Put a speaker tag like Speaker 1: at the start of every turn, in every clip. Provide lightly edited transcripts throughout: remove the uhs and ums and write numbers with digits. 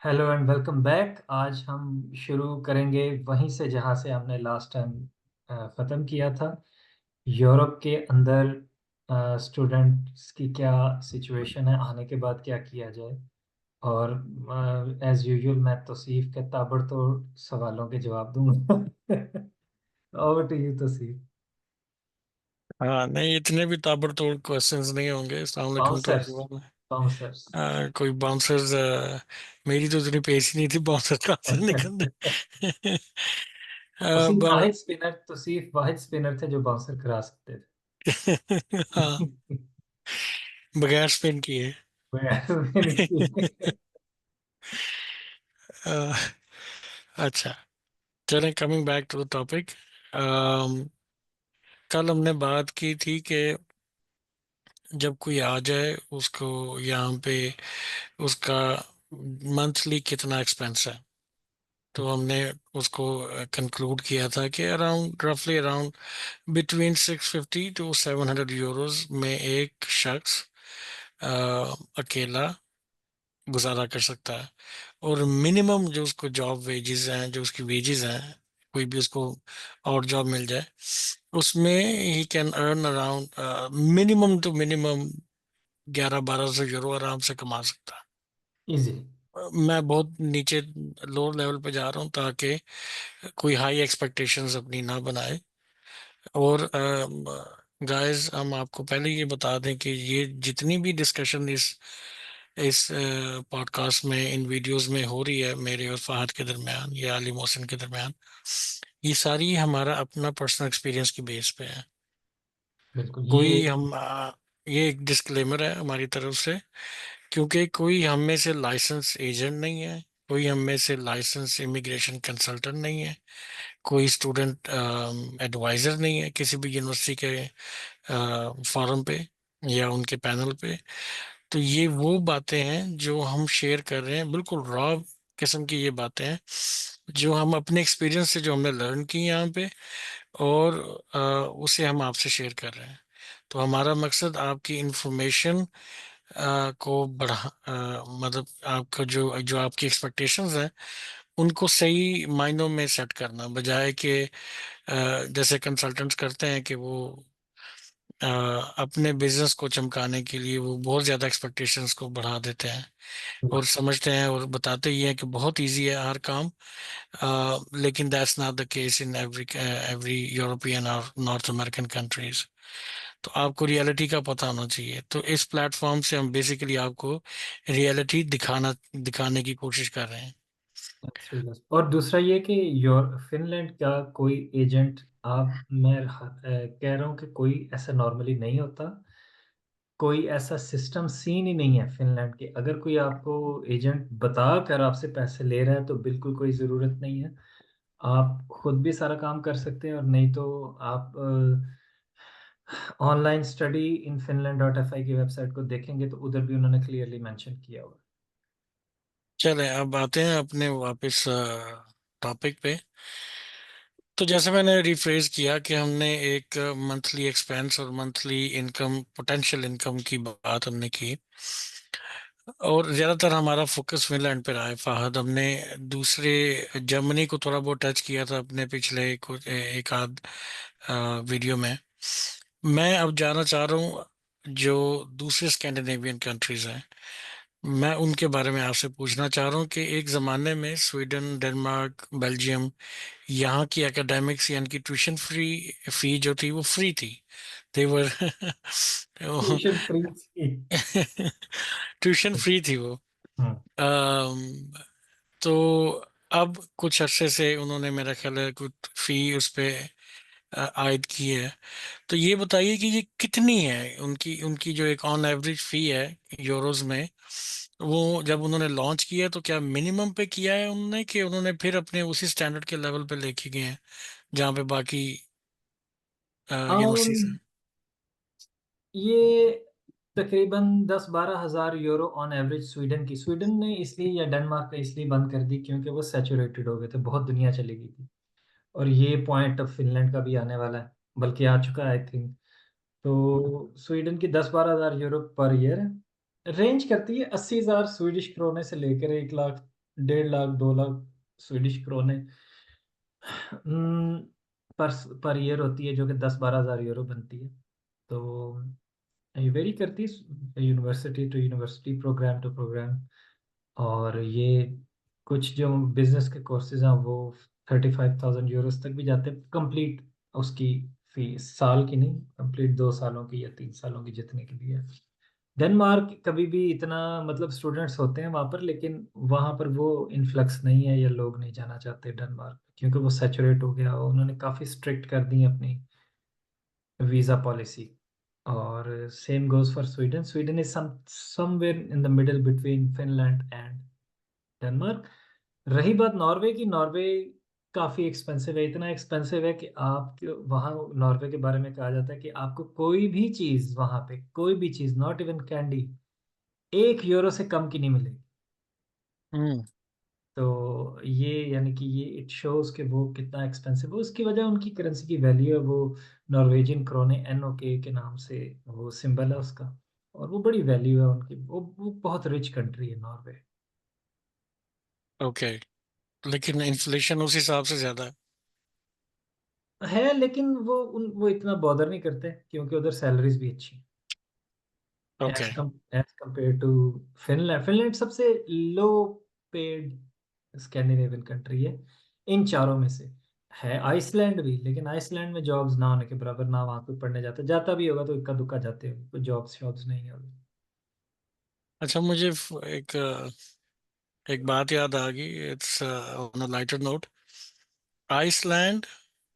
Speaker 1: Hello and welcome back. आज हम शुरू करेंगे वहीं से जहां से हमने लास्ट टाइम ख़त्म किया था। यूरोप के अंदर स्टूडेंट्स की क्या सिचुएशन है, आने के बाद क्या किया जाए। और एज यूजुअल मैं तौसीफ के ताबड़तोड़ सवालों के जवाब दूंगा। Over to you Tauseef.
Speaker 2: हाँ, नहीं, इतने भी ताबड़तोड़ क्वेश्चंस नहीं होंगे। अस्सलाम वालेकुम टू
Speaker 1: बाउंसर्स।
Speaker 2: एवरीवन।
Speaker 1: बाउंसर्स।
Speaker 2: कोई बाउंसर्स? मेरी तो इतनी पेश ही नहीं थी, बाउंसर कहाँ से निकल रहे?
Speaker 1: Tauseef
Speaker 2: but
Speaker 1: Wahid spinner, Tauseef Wahid spinner थे जो बाउंसर करा सकते
Speaker 2: हाँ,
Speaker 1: थे।
Speaker 2: बगैर स्पिन किए। अ, अच्छा, चलें, coming back to the topic. कल हमने बात की थी कि जब कोई आ जाए उसको यहाँ पे उसका मंथली कितना एक्सपेंस है। तो हमने उसको कंक्लूड किया था कि अराउंड रफली अराउंड बिटवीन 650 to 700 यूरोज में एक शख्स अकेला गुजारा कर सकता है। और मिनिमम जो उसको जॉब वेजेस हैं, जो उसकी वेजेस हैं, कोई भी उसको और जॉब मिल जाए, उसमें ही can earn around minimum two minimum 1100-1200 euro आराम से कमा सकता है।
Speaker 1: इजीली।
Speaker 2: मैं बहुत नीचे लोअर लेवल पे जा रहा हूँ ताकि कोई हाई एक्सपेक्टेशंस अपनी ना बनाए। और गाइस, हम आपको पहले ये बता दें कि ये जितनी भी डिस्कशन इस पॉडकास्ट में, इन वीडियोस में हो रही है मेरे और फहद के दरमियान या अली मोहसिन के दरमियान, ये सारी हमारा अपना पर्सनल एक्सपीरियंस की बेस पे है।
Speaker 1: बिल्कुल ये।
Speaker 2: कोई हम ये एक डिस्क्लेमर है हमारी तरफ से, क्योंकि कोई हम में से लाइसेंस एजेंट नहीं है, कोई हम में से लाइसेंस इमिग्रेशन कंसल्टेंट नहीं है, कोई स्टूडेंट एडवाइजर नहीं है किसी भी यूनिवर्सिटी के फोरम पे या उनके पैनल पे। तो ये वो बातें हैं जो हम शेयर कर रहे हैं, बिल्कुल रॉ किस्म की ये बातें हैं जो हम अपने एक्सपीरियंस से जो हमने लर्न की यहाँ पे, और उसे हम आपसे शेयर कर रहे हैं। तो हमारा मकसद आपकी इंफॉर्मेशन को मतलब आपका जो जो आपकी एक्सपेक्टेशंस हैं उनको सही मायनों में सेट करना, बजाय कि जैसे कंसल्टेंट्स करते हैं कि वो अ, अपने बिजनेस को चमकाने के लिए वो बहुत ज़्यादा एक्सपेक्टेशंस को बढ़ा देते हैं और समझते हैं और बताते ही हैं कि बहुत इजी है हर काम। लेकिन that's not the case in every European और नॉर्थ अमेरिकन कंट्रीज। तो आपको रियलिटी का पता होना चाहिए। तो इस प्लेटफॉर्म से हम बेसिकली आपको रियलिटी दिखाने की कोशिश कर रहे हैं।
Speaker 1: और दूसरा ये कि योर फिनलैंड का कोई एजेंट, आप मैं कह रहा हूँ कि कोई ऐसा नॉर्मली नहीं होता। कोई ऐसा सिस्टम सीन ही नहीं है फिनलैंड के। अगर कोई आपको एजेंट बता कर आपसे पैसे ले रहा है तो बिल्कुल कोई ज़रूरत नहीं है। आप खुद भी सारा काम कर सकते हैं, और नहीं तो आप ऑनलाइन स्टडी इन finland.fi की वेबसाइट को देखेंगे तो उधर भी उन्होंने क्लियरली मेंशन किया हुआ
Speaker 2: चलें, अब आते हैं अपने वापस टॉपिक पे। तो जैसे मैंने रिफ्रेज किया कि हमने एक मंथली एक्सपेंस और मंथली इनकम, पोटेंशियल इनकम की बात हमने की, और ज़्यादातर हमारा फोकस फिनलैंड पे रहा है। फाहद, हमने दूसरे जर्मनी को थोड़ा बहुत टच किया था अपने पिछले कुछ एक आध वीडियो में। मैं अब जाना चाह रहा हूँ जो दूसरे स्कैंडिनेवियन कंट्रीज हैं, मैं उनके बारे में आपसे पूछना चाह रहा हूँ कि एक ज़माने में स्वीडन, डेनमार्क, बेल्जियम, यहाँ की एकेडमिक्स यानी कि ट्यूशन फी जो थी वो फ्री थी। देवर
Speaker 1: है। ट्यूशन फ्री थी।
Speaker 2: ट्यूशन फ्री थी वो।
Speaker 1: हम्म।
Speaker 2: अम, तो अब कुछ अरसे से उन्होंने मेरा ख्याल है कुछ फी उस पे आयद की है। तो ये बताइए कि ये कितनी है उनकी उनकी जो एक ऑन एवरेज फी है यूरोज में। वो जब उन्होंने लॉन्च किया तो क्या मिनिमम पे किया है उन्होंने, कि उन्होंने फिर अपने उसी स्टैंडर्ड के लेवल पे लेके गए हैं जहाँ पे बाकी यूनिवर्सिटीज
Speaker 1: um,
Speaker 2: हैं?
Speaker 1: ये तकरीबन 10-12 हज़ार यूरो ऑन एवरेज स्वीडन की। स्वीडन ने इसलिए या डेनमार्क ने इसलिए बंद कर दी क्योंकि वो सैचुरेटेड हो गए थे, बहुत दुनिया चली गई थी। और ये पॉइंट अब फिनलैंड का भी आने वाला है, बल्कि आ चुका है आई थिंक। तो स्वीडन की 10-12 हज़ार यूरो पर ईयर रेंज करती है, 80,000 स्वीडिश क्रोने से लेकर 1 लाख 1.5 लाख 2 लाख स्वीडिश क्रोने पर पर ईयर होती है, जो कि 10-12 हज़ार यूरो बनती है। तो ये वेरी करती है university to university, program to program. और ये कुछ जो बिजनेस के कोर्सेज हैं वो 35,000 यूरोस तक भी जाते हैं कंप्लीट। उसकी फीस साल की नहीं, कंप्लीट 2 सालों की या 3 सालों की, जितने की भी है। डेनमार्क कभी भी इतना, मतलब स्टूडेंट्स होते हैं वहाँ पर, लेकिन वहाँ पर वो इन्फ्लक्स नहीं है, या लोग नहीं जाना चाहते डेनमार्क, क्योंकि वो सैचुरेट हो गया। उन्होंने काफ़ी स्ट्रिक्ट कर दी है अपनी वीज़ा पॉलिसी। और same goes for Sweden. Sweden is somewhere in the middle between Finland and Denmark. रही बात नॉर्वे की, नॉर्वे काफ़ी एक्सपेंसिव है। इतना एक्सपेंसिव है कि आप वहाँ, नॉर्वे के बारे में कहा जाता है कि आपको कोई भी चीज़ वहाँ पे, कोई भी चीज़, नॉट इवन कैंडी, 1 यूरो से कम की नहीं मिलेगी।
Speaker 2: हम्म।
Speaker 1: तो ये यानी कि ये इट शोज कि वो कितना एक्सपेंसिव है। उसकी वजह उनकी करेंसी की वैल्यू है, वो नॉर्वेजियन क्रोने, NOK के नाम से वो सिंबल है उसका। और वो बड़ी वैल्यू है उनकी, वो बहुत रिच कंट्री है नॉर्वे।
Speaker 2: ओके, लेकिन इन्फ्लेशन उस हिसाब से ज्यादा है।
Speaker 1: है, लेकिन वो इतना बॉदर नहीं करते, क्योंकि उधर सैलरीज भी अच्छी हैं।
Speaker 2: Okay.
Speaker 1: As compared to Finland. Finland सबसे लो पेड स्कैंडिनेवियन कंट्री है इन चारों में से। है आइसलैंड भी, लेकिन आइसलैंड में जॉब्स ना होने के बराबर, ना वहाँ कोई पढ़ने जाता, जाता भी होगा तो इक्का दुक्का जाते हो, कोई जॉब्स शॉब्स नहीं है उधर।
Speaker 2: अच्छा, मुझे एक बात याद आ गई। It's on a lighter note. Iceland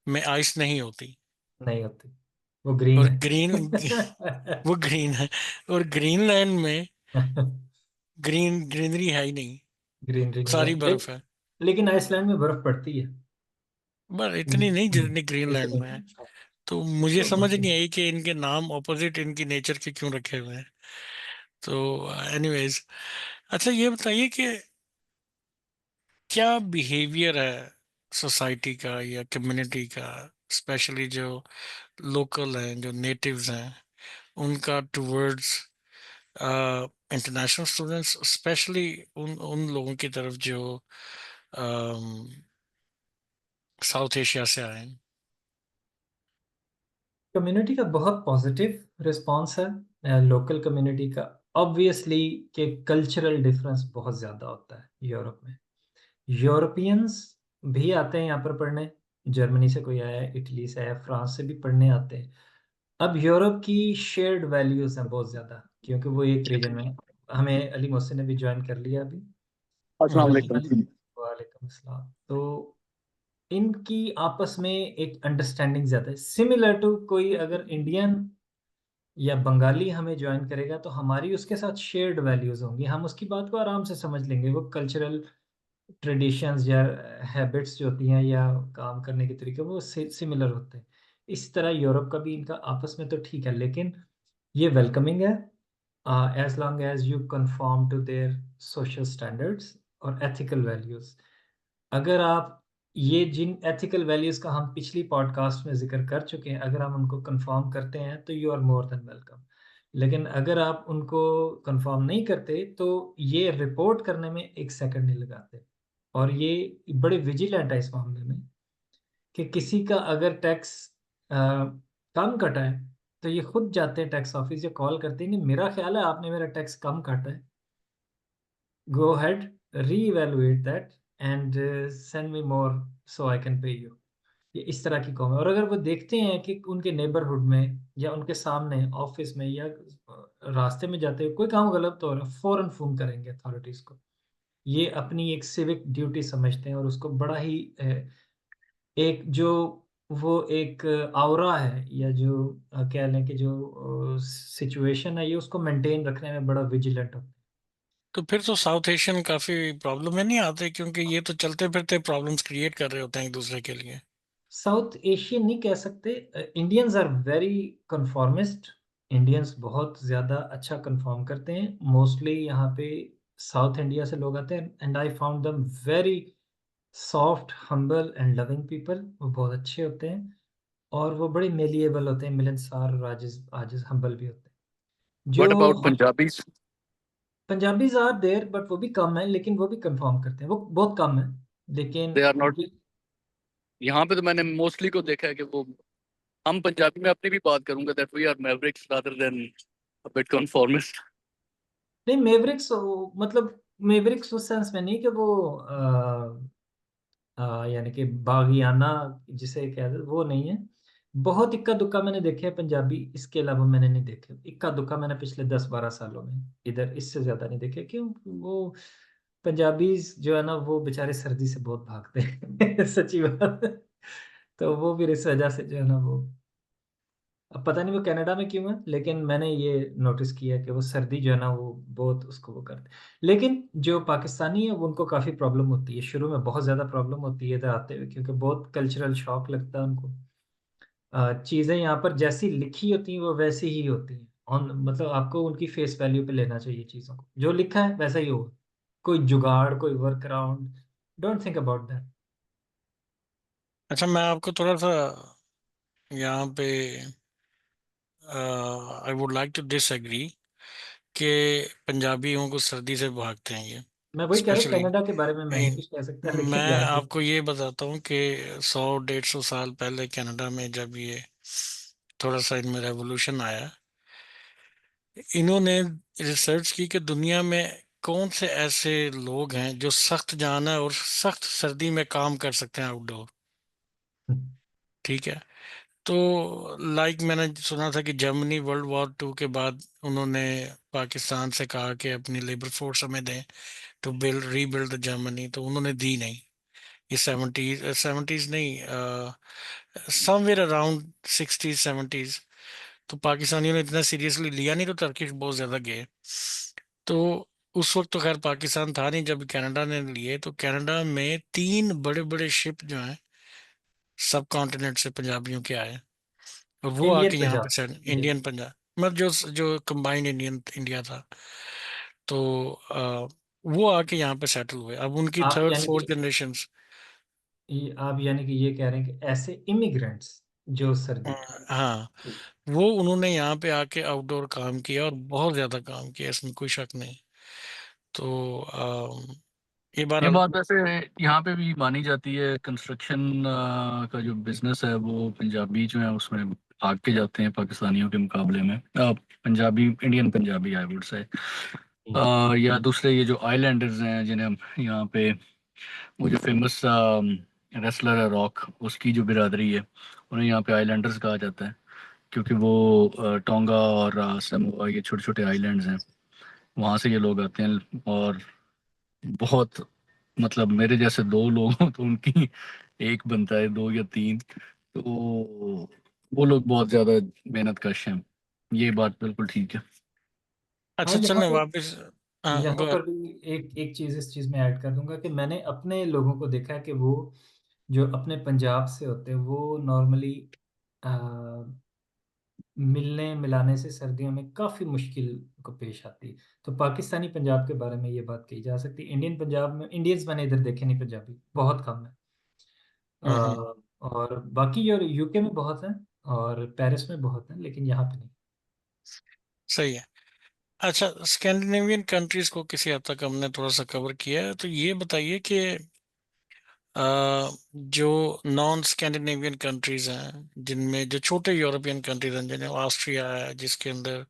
Speaker 2: में आइस नहीं होती,
Speaker 1: नहीं होती, वो ग्रीन
Speaker 2: और
Speaker 1: है।
Speaker 2: वो ग्रीन है। और ग्रीनलैंड में ग्रीनरी है ही नहीं,
Speaker 1: ग्रीनरी नहीं है,
Speaker 2: सारी बर्फ है।
Speaker 1: लेकिन आइसलैंड में बर्फ पड़ती है।
Speaker 2: बट इतनी नहीं जितनी ग्रीनलैंड
Speaker 1: इतनी।
Speaker 2: में है। तो मुझे
Speaker 1: तो
Speaker 2: समझ नहीं आई कि इनके नाम ऑपोजिट इनकी नेचर के क्यों रखे हुए हैं। तो एनीवेज, अच्छा ये बताइए कि क्या बिहेवियर है सोसाइटी का या कम्युनिटी का, स्पेशली जो लोकल हैं, जो नेटिव्स हैं, उनका टुवर्ड्स इंटरनेशनल स्टूडेंट्स, स्पेशली उन उन लोगों की तरफ जो साउथ एशिया से आए हैं।
Speaker 1: कम्युनिटी का बहुत पॉजिटिव रिस्पांस है, लोकल कम्युनिटी का। ऑब्वियसली कि कल्चरल डिफरेंस बहुत ज़्यादा होता है यूरोप में। यूरोपियंस भी आते हैं यहाँ पर पढ़ने, जर्मनी से कोई आया है, इटली से आया, फ्रांस से भी पढ़ने आते हैं। अब यूरोप की शेयर्ड वैल्यूज हैं बहुत ज़्यादा, क्योंकि वो एक रीजन में है। हमें अली मोहसिन ने भी ज्वाइन कर लिया अभी।
Speaker 2: अस्सलाम
Speaker 1: अ,
Speaker 2: वालेकुम।
Speaker 1: वालेकुम अस्सलाम। तो इनकी आपस में एक अंडरस्टैंडिंग ज़्यादा है, सिमिलर टू कोई अगर इंडियन या बंगाली हमें ज्वाइन करेगा, तो हमारी उसके साथ शेयर्ड वैल्यूज होंगी, हम उसकी बात को आराम से समझ लेंगे। वो कल्चरल ट्रेडिशंस या हैबिट्स जो होती हैं, या काम करने के तरीके, वो सिमिलर होते हैं। इस तरह यूरोप का भी इनका आपस में तो ठीक है, लेकिन ये वेलकमिंग है as long as you conform to their social standards और एथिकल वैल्यूज। अगर आप ये जिन एथिकल वैल्यूज का हम पिछली पॉडकास्ट में जिक्र कर चुके हैं, अगर हम उनको कंफर्म करते हैं तो you are more than welcome. लेकिन अगर आप उनको कंफर्म नहीं करते, तो ये रिपोर्ट करने में 1 सेकंड नहीं लगाते। और ये बड़े विजिलेंट है इस मामले में, कि किसी का अगर टैक्स कम कटा है, तो ये खुद जाते हैं टैक्स ऑफिस, या कॉल करते हैं कि मेरा ख्याल है आपने मेरा टैक्स कम काटा है, go ahead, reevaluate that and send me more so I can pay you। ये इस तरह की कॉम है। और अगर वो देखते हैं कि उनके नेबरहुड में, या उनके सामने ऑफिस में, या रास्ते में जाते हुए कोई काम गलत हो रहा है, फौरन फोन करेंगे अथॉरिटीज को। ये अपनी एक सिविक ड्यूटी समझते हैं, और उसको बड़ा ही एक जो वो एक आवरा है, या जो कह लें कि जो सिचुएशन है, ये उसको मेंटेन रखने में बड़ा विजिलेंट होता है।
Speaker 2: तो फिर तो साउथ एशियन काफी प्रॉब्लम में नहीं आते, क्योंकि ये तो चलते फिरते प्रॉब्लम्स क्रिएट कर रहे होते हैं एक दूसरे के लिए।
Speaker 1: साउथ एशियन नहीं कह सकते, Indians are very conformist. Indians बहुत ज़्यादा अच्छा कन्फॉर्म करते हैं मोस्टली यहाँ पे। साउथ इंडिया से लोग आते हैं, and I found them very soft, humble and loving people. वो बहुत अच्छे होते हैं, और वो बड़े मेलिएबल होते हैं, मिलनसार, राजिज आजिज हम्बल भी होते हैं। जो
Speaker 2: what about Punjabis?
Speaker 1: Punjabis are there, but वो भी कम है, लेकिन वो भी कंफर्म करते हैं, वो बहुत कम है, लेकिन
Speaker 3: दे आर नॉट।
Speaker 1: उनकी।
Speaker 3: यहाँ पे तो मैंने मोस्टली को देखा है कि वो, हम पंजाबी में अपनी भी बात करूंगा, that we are mavericks rather than a bit conformist.
Speaker 1: नहीं, मेवरिक्स मतलब मेवरिक्स उस सेंस में नहीं कि वो यानी कि बागियाना जिसे कहते वो नहीं है। बहुत इक्का दुक्का मैंने देखे हैं पंजाबी, इसके अलावा मैंने नहीं देखे। इक्का दुक्का मैंने पिछले 10-12 सालों में इधर, इससे ज्यादा नहीं देखे। क्यों? वो पंजाबी जो है ना, वो बेचारे सर्दी से बहुत भागते हैं सच्ची बात है। तो वो फिर इस वजह से जो है ना वो, अब पता नहीं वो कनाडा में क्यों है, लेकिन मैंने ये नोटिस किया कि वो सर्दी जो है ना वो बहुत उसको वो करते हैं। लेकिन जो पाकिस्तानी है वो, उनको काफ़ी प्रॉब्लम होती है शुरू में, बहुत ज़्यादा प्रॉब्लम होती है इधर आते हुए, क्योंकि बहुत कल्चरल शॉक लगता है उनको। चीज़ें यहाँ पर जैसी लिखी होती हैं वो वैसी ही होती हैं, ऑन मतलब आपको उनकी फेस वैल्यू पे लेना चाहिए चीज़ों को, जो लिखा है वैसा ही होगा। कोई जुगाड़, कोई work around, don't think about that.
Speaker 2: अच्छा, मैं आपको थोड़ा सा यहाँ पे I would like to disagree कि पंजाबियों को सर्दी से भागते हैं ये,
Speaker 1: मैं वही कह रहा हूँ,
Speaker 2: स्पेशली।
Speaker 1: कनाडा के बारे में मैं नहीं कुछ कह सकता, लेकिन
Speaker 2: मैं
Speaker 1: यहाँ पे।
Speaker 2: आपको ये बताता हूँ कि 100-150 साल पहले कनाडा में जब ये थोड़ा सा इनमें रेवोल्यूशन आया, इन्होंने रिसर्च की कि दुनिया में कौन से ऐसे लोग हैं जो सख्त जान है और सख्त सर्दी में काम कर सकते हैं आउटडोर। ठीक है। तो मैंने सुना था कि जर्मनी वर्ल्ड वॉर 2 के बाद उन्होंने पाकिस्तान से कहा कि अपनी लेबर फोर्स हमें दें to build rebuild the Germany, तो उन्होंने दी नहीं। ये सेवेंटीज सेवेंटीज नहीं, समवेयर अराउंड 60s 70s। तो पाकिस्तानियों ने इतना सीरियसली लिया नहीं, तो टर्किश बहुत ज्यादा गए। तो उस वक्त तो खैर पाकिस्तान था नहीं जब कनाडा ने लिए, तो कनाडा में 3 बड़े बड़े शिप जो हैं सब कॉन्टिनेंट से पंजाबियों के आए, और वो
Speaker 1: इंडियन
Speaker 2: आके यहाँ पे
Speaker 1: Punjab.
Speaker 2: Set,
Speaker 1: Indian.
Speaker 2: Indian Punjab, मतलब जो जो कंबाइंड इंडियन इंडिया था। तो वो आके यहाँ पे सेटल हुए, अब उनकी
Speaker 1: आप
Speaker 2: थर्ड
Speaker 1: यानी
Speaker 2: फोर्थ
Speaker 1: कि
Speaker 2: जनरेशन।
Speaker 1: आप यानी कि ये कह रहे हैं कि ऐसे इमिग्रेंट्स जो सर्दी।
Speaker 2: हाँ, वो उन्होंने यहाँ पे आके आउटडोर काम किया और बहुत ज्यादा काम किया, इसमें कोई शक नहीं। तो ये
Speaker 3: ये
Speaker 2: बहरहाल।
Speaker 3: बात वैसे यहाँ पे भी मानी जाती है, कंस्ट्रक्शन का जो बिजनेस है वो पंजाबी जो है उसमें भाग के जाते हैं पाकिस्तानियों के मुकाबले में। Punjabi, Indian Punjabi I would say. या दूसरे ये जो आइलैंडर्स हैं जिन्हें हम यहाँ पे, वो जो फेमस रेसलर है रॉक, उसकी जो बिरादरी है, उन्हें यहाँ पे आइलैंडर्स कहा जाता है, क्योंकि वो टोंगा और समोआ, ये छोटे छोटे आइलैंड्स हैं, वहाँ से ये लोग आते हैं। और बहुत, मतलब मेरे जैसे दो लोग हों तो उनकी एक बनता है, दो या तीन। तो वो लोग बहुत ज़्यादा मेहनत कश हैं, ये बात बिल्कुल ठीक है।
Speaker 1: हाँ,
Speaker 2: अच्छा,
Speaker 1: यहाँ
Speaker 2: चलें
Speaker 1: पर
Speaker 2: वापस। हाँ,
Speaker 1: यहाँ
Speaker 2: गो
Speaker 1: पर
Speaker 2: अहेड।
Speaker 1: भी एक चीज़ इस चीज़ में ऐड कर दूंगा कि मैंने अपने लोगों को देखा है कि वो जो अपने पंजाब से होते हैं वो नॉर्मली मिलने मिलाने से सर्दियों में काफ़ी मुश्किल को पेश आती है। तो पाकिस्तानी पंजाब के बारे में ये बात कही जा सकती है। इंडियन पंजाब में इंडियंस मैंने इधर देखे नहीं, पंजाबी बहुत कम है।
Speaker 2: हम्म।
Speaker 1: और बाकी जो यूके में बहुत है और पेरिस में बहुत है, लेकिन यहाँ पे नहीं।
Speaker 2: सही है। अच्छा, स्कैंडिनेवियन कंट्रीज को किसी हद तक हमने थोड़ा सा कवर किया है, तो ये बताइए कि जो नॉन स्कैंडिनेवियन कंट्रीज हैं, जिनमें जो छोटे यूरोपियन कंट्रीज हैं, जिन्हें ऑस्ट्रिया है, जिसके अंदर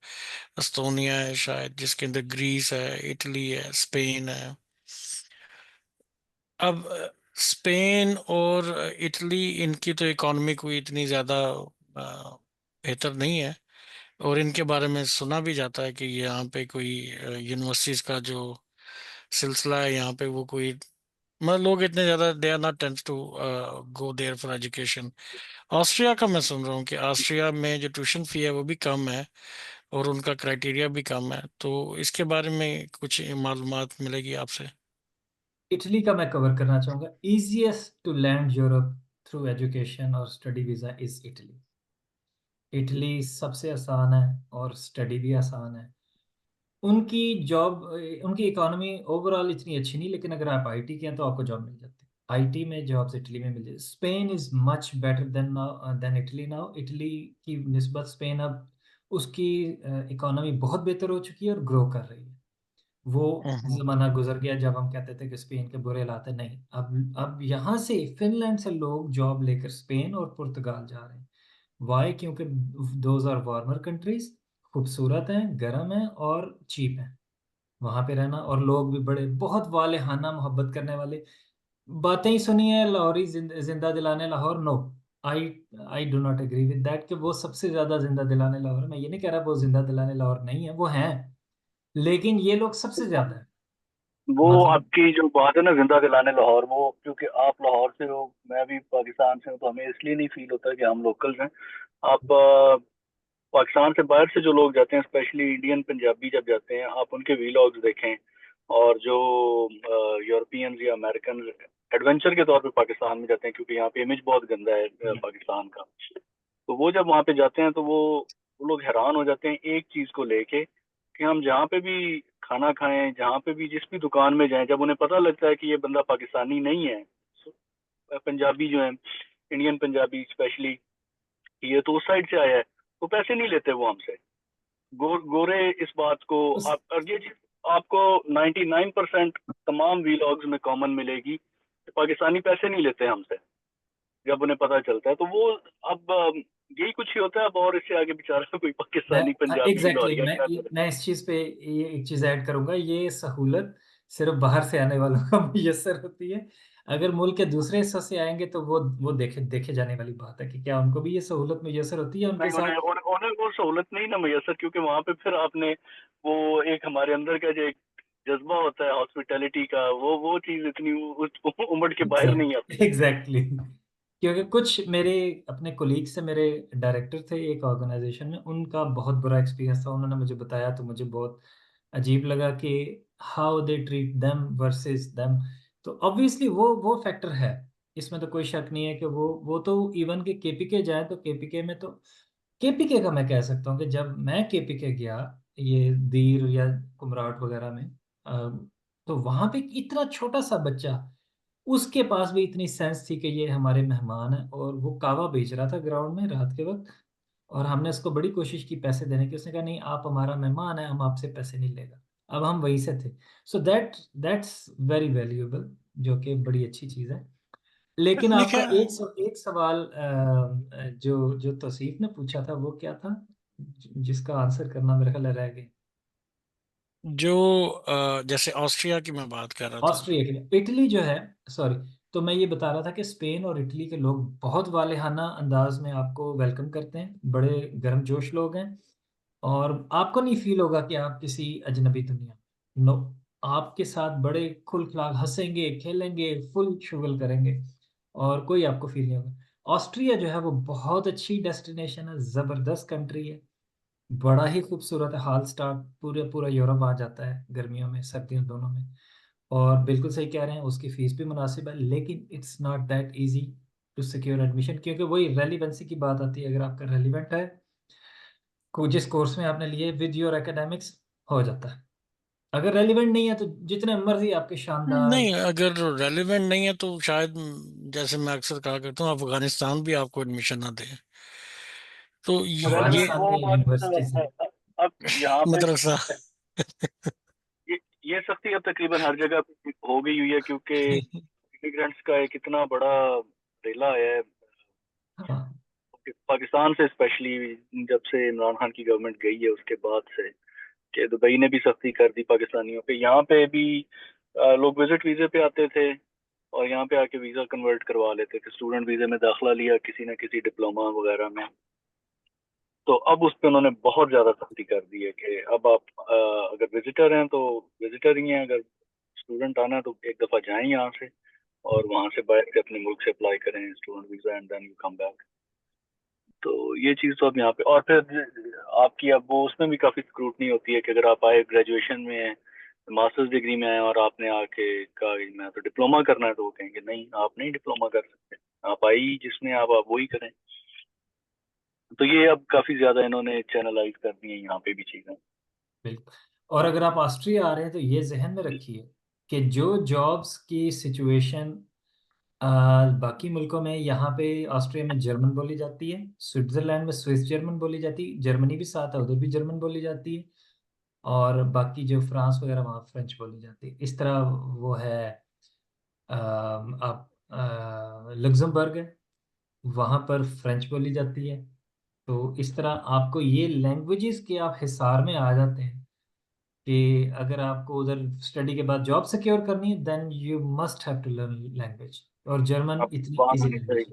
Speaker 2: एस्तोनिया है शायद, जिसके अंदर ग्रीस है, इटली है, स्पेन है। अब स्पेन और इटली, इनकी तो इकॉनमी कोई इतनी ज़्यादा बेहतर नहीं है, और इनके बारे में सुना भी जाता है कि यहाँ पे कोई यूनिवर्सिटीज़ का जो सिलसिला है यहाँ पे, वो कोई, मतलब लोग इतने ज़्यादा they are not tense to go there for education. Austria का मैं सुन रहा हूँ कि ऑस्ट्रिया में जो ट्यूशन फी है वो भी कम है, और उनका क्राइटेरिया भी कम है। तो इसके बारे में कुछ मालूमात मिलेगी आपसे?
Speaker 1: इटली का मैं कवर करना चाहूँगा। Easiest to land Europe through education और study visa is Italy. Italy सबसे आसान है और स्टडी भी आसान है। उनकी जॉब, उनकी इकोनॉमी ओवरऑल इतनी अच्छी नहीं, लेकिन अगर आप आईटी के हैं तो आपको जॉब मिल जाती है। आईटी में जॉब्स इटली में मिल जाती। Spain is much better than Italy now. Italy की निस्बत स्पेन अब उसकी इकोनॉमी बहुत बेहतर हो चुकी है और ग्रो कर रही है। वो
Speaker 2: हम्म,
Speaker 1: ज़माना गुज़र गया जब हम कहते थे कि स्पेन के बुरे हालात हैं, नहीं। अब यहाँ से फ़िनलैंड से लोग जॉब लेकर स्पेन और पुर्तगाल जा रहे हैं। व्हाई? क्योंकि दोज़ आर वार्मर कंट्रीज़, खूबसूरत हैं, गर्म हैं और चीप हैं। वहाँ पे रहना, और लोग भी बड़े बहुत वालेहाना मोहब्बत करने वाले। बातें ही सुनी है लाहौरी ज़िंदा दिलाने Lahore, no, I I do not agree with that कि वो सबसे ज़्यादा ज़िंदा दिलाने लाहौर है। मैं ये नहीं कह रहा वो ज़िंदा दिलाने लाहौर नहीं है, वो हैं, लेकिन ये लोग सबसे ज़्यादा है।
Speaker 3: वो
Speaker 1: मतलब
Speaker 3: आपकी जो बात है ना जिंदा दिलाने लाहौर, वो क्योंकि आप लाहौर से हो, मैं भी पाकिस्तान से हूँ, तो हमें इसलिए नहीं फील होता कि हम लोकल्स हैं। आप पाकिस्तान से बाहर से जो लोग जाते हैं, स्पेशली इंडियन पंजाबी जब जाते हैं, आप उनके वीलॉग्स देखें, और जो यूरोपियंस या अमेरिकन एडवेंचर के तौर पे पाकिस्तान में जाते हैं, क्योंकि यहाँ पे इमेज बहुत गंदा है पाकिस्तान का, तो वो जब वहाँ पे जाते हैं तो वो लोग हैरान हो जाते हैं एक चीज को लेके, कि हम जहाँ पे भी खाना खाएं, जहाँ पे भी जिस भी दुकान में जाएं, जब उन्हें पता लगता है कि ये बंदा पाकिस्तानी नहीं है, पंजाबी जो है, इंडियन पंजाबी स्पेशली, ये तो उस साइड से आया है, तो पैसे नहीं लेते वो हमसे। गोरे इस बात को,
Speaker 1: उस
Speaker 3: आप, और ये चीज आपको 99% तमाम वीलॉग्स में कॉमन मिलेगी कि पाकिस्तानी पैसे नहीं लेते हमसे जब उन्हें पता चलता है, तो वो अब यही कुछ ही होता है अब, और इससे आगे बेचारा कोई
Speaker 1: मैं
Speaker 3: पाकिस्तानी पंजाबी
Speaker 1: एग्जैक्टली
Speaker 3: लौरिया क्या करे।
Speaker 1: मैं इस चीज़ पे ये एक चीज़ ऐड करूंगा, ये सहूलत सिर्फ बाहर से आने वालों को मुयस्सर होती है। अगर मुल्क के दूसरे हिस्सों से आएंगे तो वो देखे देखे जाने वाली बात है कि क्या उनको भी ये सहूलत मुयस्सर होती है उनके
Speaker 3: नहीं,
Speaker 1: साथ।
Speaker 3: उन्हें वो सहूलत नहीं ना मैसर, क्योंकि वहां पे फिर आपने वो एक हमारे अंदर का जो एक जज्बा होता है हॉस्पिटैलिटी का, वो चीज इतनी उमड़ के बाहर नहीं आती।
Speaker 1: एग्जैक्टली क्योंकि कुछ मेरे अपने कोलीग से, मेरे डायरेक्टर थे एक ऑर्गेनाइजेशन में, उनका बहुत बुरा एक्सपीरियंस था। उन्होंने मुझे बताया तो मुझे बहुत अजीब लगा कि how they treat them versus them. तो ऑब्वियसली वो फैक्टर है, इसमें तो कोई शक नहीं है कि वो तो इवन के केपीके जाए तो केपीके में तो, केपीके का मैं कह सकता हूँ कि जब मैं केपीके गया, ये दीर या कुमराट वगैरह में, तो वहां पे इतना छोटा सा बच्चा, उसके पास भी इतनी सेंस थी कि ये हमारे मेहमान हैं, और वो कावा बेच रहा था ग्राउंड में रात के वक्त, और हमने उसको बड़ी कोशिश की पैसे देने की, उसने कहा नहीं, आप हमारा मेहमान है, हम आपसे पैसे नहीं लेगा। अब हम वहीं से थे। सो दैट्स वेरी वैल्यूएबल, जो कि बड़ी अच्छी चीज़ है। लेकिन आपका
Speaker 2: देखिए,
Speaker 1: एक सवाल जो जो तौसीफ ने पूछा था वो क्या था, जिसका आंसर करना मेरे ख्याल है रह गया।
Speaker 2: जो जैसे ऑस्ट्रिया की मैं बात कर रहा था।
Speaker 1: ऑस्ट्रिया के लिए, इटली जो है, सॉरी, तो मैं ये बता रहा था कि स्पेन और इटली के लोग बहुत वालेहाना अंदाज में आपको वेलकम करते हैं, बड़े गर्मजोश लोग हैं, और आपको नहीं फील होगा कि आप किसी अजनबी दुनिया, नो, आपके साथ बड़े खुलखलाग हंसेंगे, खेलेंगे, फुल शुगल करेंगे, और कोई आपको फील नहीं होगा। ऑस्ट्रिया जो है वो बहुत अच्छी डेस्टिनेशन है, ज़बरदस्त कंट्री है, बड़ा ही खूबसूरत है। हाल स्टार्ट पूरे पूरा यूरोप आ जाता है गर्मियों में सर्दियों दोनों में। और बिल्कुल सही कह रहे हैं, उसकी फीस भी मुनासिब है, लेकिन it's not that easy to secure admission, क्योंकि वही रेलिवेंसी की बात आती है। अगर आपका रेलिवेंट है, जिस कोर्स में आपने लिए विद योर एकेडमिक्स, हो जाता है। अगर रेलिवेंट नहीं है तो जितने मर्जी आपके शानदार।
Speaker 2: नहीं, अगर रेलिवेंट नहीं है तो शायद जैसे मैं अक्सर कहा करता हूँ, अफगानिस्तान भी आपको एडमिशन ना दे। तो ये
Speaker 3: रेलिवेंट
Speaker 1: अफगानिस्तान
Speaker 3: वो
Speaker 1: के
Speaker 3: बात
Speaker 1: यूनिवर्सिटीज
Speaker 3: है।
Speaker 1: हैं।
Speaker 3: अब यहाँ पे
Speaker 2: मदरसा।
Speaker 3: ये, ये सख्ती अब तकरीबन हर जगह पे हो गई हुई है, क्योंकि इमिग्रेंट्स का एक इतना बड़ा रेला है
Speaker 1: हाँ,
Speaker 3: पाकिस्तान से, स्पेशली जब से इमरान खान की गवर्नमेंट गई है उसके बाद से, कि दुबई ने भी सख्ती कर दी पाकिस्तानियों पे। यहाँ पे भी लोग विजिट वीजे पे आते थे, और यहाँ पे आके वीजा कन्वर्ट करवा लेते थे, स्टूडेंट वीजे में दाखिला लिया किसी न किसी डिप्लोमा वगैरह में। तो अब उस पे उन्होंने बहुत ज्यादा सख्ती कर दी है कि अब आप अगर विजिटर हैं तो विजिटर ही हैं, अगर स्टूडेंट आना है तो एक दफा जाएं यहाँ से, और वहां से बैठ के अपने मुल्क से अप्लाई करें student visa, and then you come back. तो ये चीज तो अब यहाँ पे, और फिर आपकी अब वो उसमें भी काफी स्क्रूटनी होती है कि अगर आप आए ग्रेजुएशन में हैं, मास्टर्स डिग्री में आए, और आपने आके कहा कि मैं तो डिप्लोमा करना है, तो वो कहेंगे नहीं, आप नहीं डिप्लोमा कर सकते, आप आई जिसमें आप वही करें। तो ये अब काफी ज्यादा इन्होंने चैनलाइज कर दी है यहाँ पे भी चीजें।
Speaker 1: बिल्कुल। और अगर आप ऑस्ट्रिया आ रहे हैं तो ये जहन में रखिए कि जो जॉब्स की सिचुएशन बाकी मुल्कों में, यहाँ पे ऑस्ट्रिया में जर्मन बोली जाती है, स्विट्जरलैंड में स्विस जर्मन बोली जाती है, जर्मनी भी साथ है, उधर भी जर्मन बोली जाती है। और बाकी जो फ्रांस वगैरह वहाँ फ्रेंच बोली जाती है। इस तरह वो है। आप लग्जमबर्ग है, वहाँ पर फ्रेंच बोली जाती है। तो इस तरह आपको ये लैंग्वेजेस के आप हिसार में आ जाते हैं कि अगर आपको उधर स्टडी के बाद जॉब सिक्योर करनी है then you must have to learn language. और जर्मन
Speaker 3: अब
Speaker 1: इतनी
Speaker 3: बात
Speaker 1: इजी
Speaker 3: होनी
Speaker 1: लैंग्वेज
Speaker 3: चाहिए।
Speaker 1: है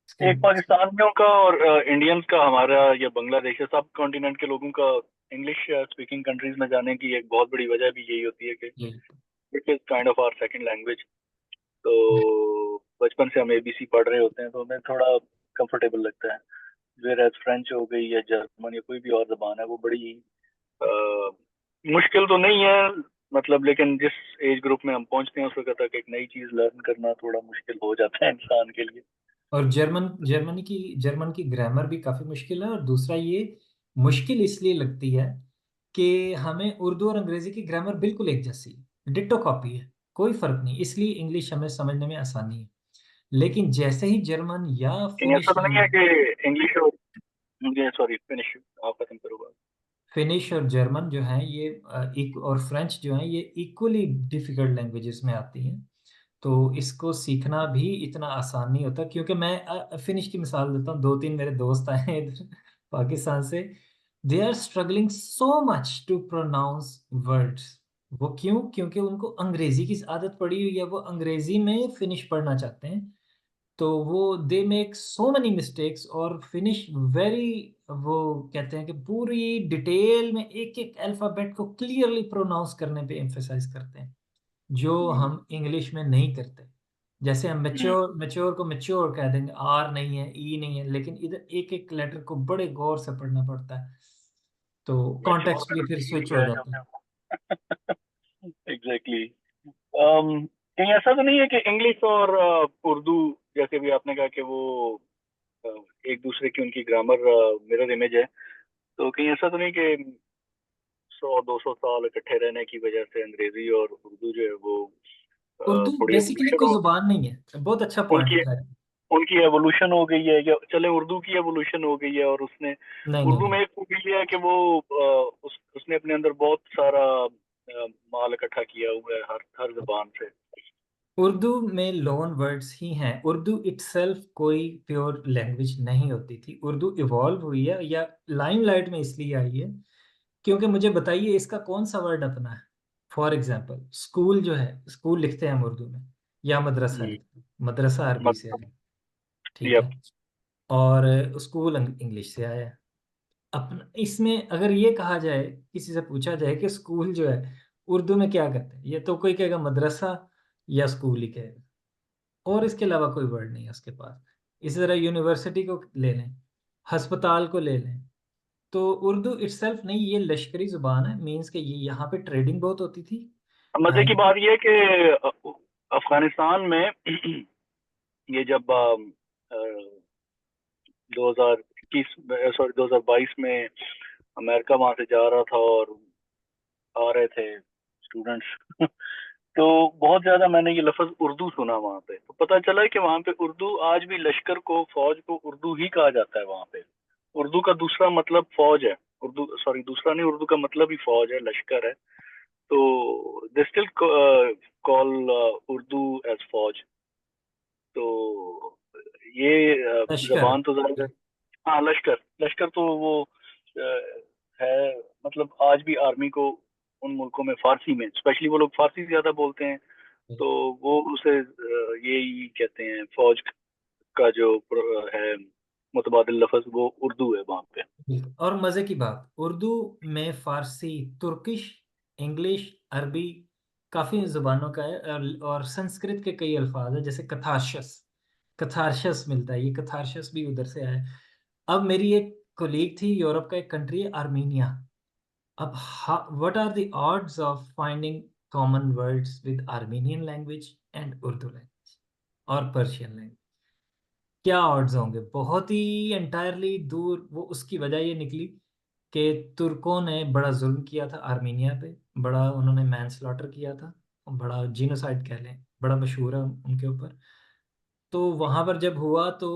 Speaker 1: इसके।
Speaker 3: एक पाकिस्तानियों का और इंडियंस का, हमारा या बांग्लादेश या सब कॉन्टिनेंट के लोगों का इंग्लिश स्पीकिंग कंट्रीज में जाने की एक बहुत बड़ी वजह भी यही होती है कि
Speaker 1: ये
Speaker 3: it is kind of our second language. तो बचपन से हम एबीसी पढ़ रहे होते हैं तो हमें थोड़ा कंफर्टेबल लगता है। वेर एज फ्रेंच हो गई या जर्मन या कोई भी और जबान है, वो बड़ी अ, मुश्किल तो नहीं है मतलब, लेकिन जिस एज ग्रुप में हम पहुंचते हैं उस वक्त तक एक नई चीज लर्न करना थोड़ा मुश्किल हो जाता है इंसान के लिए।
Speaker 1: और जर्मन की ग्रामर भी काफ़ी मुश्किल है। और दूसरा ये मुश्किल इसलिए लगती है कि हमें उर्दू और अंग्रेजी की ग्रामर बिल्कुल एक जैसी है, डिट्टो कॉपी है, कोई फर्क नहीं, इसलिए इंग्लिश हमें समझने में आसानी है। लेकिन जैसे ही जर्मन या
Speaker 3: कहीं ऐसा
Speaker 1: फिनिश
Speaker 3: तो नहीं है कि इंग्लिश और मुझे, सॉरी फिनिश, आप खत्म करोगे।
Speaker 1: फिनिश और जर्मन जो हैं ये और फ्रेंच जो हैं ये इक्वली डिफिकल्ट लैंग्वेजेस में आती हैं। तो इसको सीखना भी इतना आसान नहीं होता, क्योंकि मैं फिनिश की मिसाल देता हूँ। दो तीन मेरे दोस्त आए हैं इधर पाकिस्तान से। They are struggling so much to pronounce words. वो क्यों? क्योंकि उनको अंग्रेजी की आदत पड़ी हुई है, वो अंग्रेजी में फिनिश पढ़ना चाहते हैं। तो वो they make so many mistakes. और फिनिश वेरी, वो कहते हैं कि पूरी डिटेल में एक एक अल्फ़ाबेट को क्लियरली प्रोनाउंस करने पे एम्फेसाइज करते हैं, जो
Speaker 3: हम्म,
Speaker 1: हम इंग्लिश में नहीं करते। जैसे हम
Speaker 3: हम्म,
Speaker 1: मेच्योर मेच्योर को मेच्योर कह देंगे, आर नहीं है, ई नहीं है, लेकिन इधर एक एक लेटर को बड़े गौर से पढ़ना पड़ता है। तो
Speaker 3: मैच्योर
Speaker 1: कॉन्टेक्स्ट
Speaker 3: का
Speaker 1: भी
Speaker 3: तो
Speaker 1: फिर
Speaker 3: ठीक
Speaker 1: स्विच हो
Speaker 3: है
Speaker 1: जाता है।
Speaker 3: जब एग्जैक्टली। कहीं ऐसा तो नहीं है कि इंग्लिश और उर्दू, जैसे भी आपने कहा कि वो अ, एक दूसरे की उनकी ग्रामर मिरर इमेज है, तो कहीं ऐसा तो नहीं कि 100-200 साल इकट्ठे रहने की वजह से अंग्रेजी और उर्दू जो है वो
Speaker 1: उर्दू
Speaker 3: थोड़ी
Speaker 1: बेसिकली
Speaker 3: एवोल्यूशन
Speaker 1: कोई
Speaker 3: हो,
Speaker 1: जुबान नहीं है, बहुत अच्छा पॉइंट
Speaker 3: उनकी
Speaker 1: उठाया।
Speaker 3: उनकी एवोल्यूशन हो गई है, या चले उर्दू की एवोल्यूशन हो गई है, और उसने
Speaker 1: नहीं नहीं
Speaker 3: उर्दू में
Speaker 1: नहीं।
Speaker 3: एक खूबी ये है कि वो उसने अपने अंदर बहुत सारा माल इकट्ठा किया हुआ है हर हर जबान से।
Speaker 1: उर्दू में लोन वर्ड्स ही हैं। उर्दू इटसेल्फ कोई प्योर लैंग्वेज नहीं होती थी। उर्दू इवॉल्व हुई है या लाइमलाइट में इसलिए आई है क्योंकि, मुझे बताइए इसका कौन सा वर्ड अपना है। फॉर एग्जाम्पल स्कूल जो है, स्कूल लिखते हैं हम उर्दू में, या मदरसा
Speaker 3: हम्म,
Speaker 1: लिखते हैं, मदरसा अरबी से
Speaker 3: मतलब
Speaker 1: है, ठीक
Speaker 3: यप।
Speaker 1: है। और स्कूल इंग्लिश से आया है। अपना इसमें अगर ये कहा जाए, किसी से पूछा जाए कि स्कूल जो है उर्दू में क्या कहते हैं, ये तो कोई कहेगा मदरसा या स्कूल ही कहेगा, और इसके अलावा कोई वर्ड नहीं है उसके पास। इसी तरह यूनिवर्सिटी को ले लें, अस्पताल को ले लें। तो उर्दू इटसेल्फ नहीं, ये लश्करी जुबान है, मीन्स कि ये यहाँ पे ट्रेडिंग बहुत होती थी।
Speaker 3: मजे की
Speaker 1: ये
Speaker 3: बात यह है कि अफगानिस्तान में ये जब 2021, सॉरी 2022 में अमेरिका वहां से जा रहा था और आ रहे थे स्टूडेंट्स तो बहुत ज्यादा मैंने ये लफ्ज उर्दू सुना वहां पे, तो पता चला है कि वहां पे उर्दू आज भी लश्कर को, फौज को उर्दू ही कहा जाता है वहां पे। उर्दू का दूसरा मतलब फौज है। उर्दू, सॉरी दूसरा नहीं, उर्दू का मतलब ही फौज है, लश्कर है। तो they still call Urdu as fauj. तो ये
Speaker 1: लश्कर
Speaker 3: जबान तो ज्यादा, हाँ लश्कर, लश्कर तो वो है, मतलब आज भी आर्मी को उन मुल्कों में फारसी में, स्पेशली वो लोग फारसी ज्यादा बोलते हैं,
Speaker 1: है।
Speaker 3: तो वो उसे यही कहते हैं फौज का जो है मुतबादिल लफ्ज, वो उर्दू है वहां पे।
Speaker 1: बिल्कुल। और मज़े की बात, उर्दू में फारसी, तुर्किश, इंग्लिश, अरबी, काफ़ी ज़ुबानों का है। और संस्कृत के कई अल्फाज हैं, जैसे कथार्शस, कथार्शस मिलता है, ये कथार्शस भी उधर से आया है। अब मेरी एक कोलीग थी, यूरोप का एक कंट्री है आर्मीनिया। अब what are the odds of finding common words with Armenian language and Urdu language और पर्शियन लैंग्वेज? क्या ऑड्स होंगे? बहुत ही एंटायरली दूर। वो उसकी वजह ये निकली कि तुर्कों ने बड़ा जुल्म किया था आर्मीनिया पे, बड़ा उन्होंने मैन स्लॉटर किया था, बड़ा जीनोसाइड कह लें, बड़ा मशहूर है उनके ऊपर। तो वहां पर जब हुआ तो